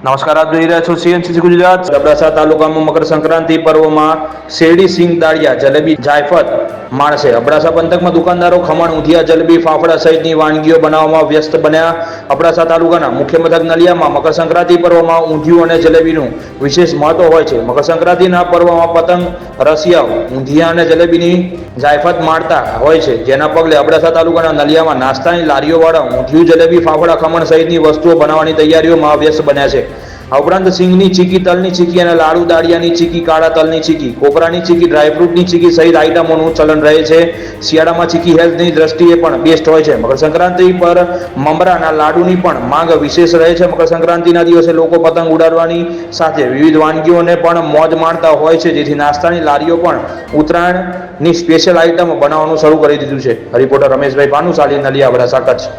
નમસ્કાર, આપ જોઈ રહ્યા છો સીએનસીસી ગુજરાત। અબડાસા તાલુકામાં મકર સંક્રાંતિ પર્વમાં શેરડી, સિંગ દાળિયા, જલેબી, જાયફત માણસે। અબડાસા પંથકમાં દુકાનદારો ખમણ, ઊંધિયા, જલેબી, ફાફડા સહિતની વાનગીઓ બનાવવામાં વ્યસ્ત બન્યા। અબડાસા તાલુકાના મુખ્ય મથક નલિયામાં મકર સંક્રાંતિ પર્વમાં ઊંધિયું અને જલેબીનું વિશેષ મહત્વ હોય છે। મકર સંક્રાંતિના પર્વમાં પતંગ રસિયાઓ ઊંધિયા અને જલેબીની જાયફત માણતા હોય છે, જેના પગલે અબડાસા તાલુકાના નલિયામાં નાસ્તાની લારીઓવાળા ઊંધિયું, જલેબી, ફાફડા, ખમણ સહિતની વસ્તુઓ બનાવવાની તૈયારીઓમાં વ્યસ્ત બન્યા છે। આ ઉપરાંત સિંગની ચીકી, તલની ચીકી અને લાડુ, દાળિયાની ચીકી, કાળા તલની ચીકી, કોપરાની ચીકી, ડ્રાયફ્રૂટની ચીકી સહિત આઇટમોનું ચલણ રહે છે। શિયાળામાં ચીકી હેલ્થની દ્રષ્ટિએ પણ બેસ્ટ હોય છે। મકર સંક્રાંતિ પર મમરાના લાડુની પણ માંગ વિશેષ રહે છે। મકર સંક્રાંતિના દિવસે લોકો પતંગ ઉડાડવાની સાથે વિવિધ વાનગીઓને પણ મોજ માણતા હોય છે, જેથી નાસ્તાની લારીઓ પણ ઉત્તરાયણની સ્પેશિયલ આઇટમ બનાવવાનું શરૂ કરી દીધું છે। રિપોર્ટર રમેશભાઈ ભાનુશાલી, નલિયા, અબડાસા, કચ્છ।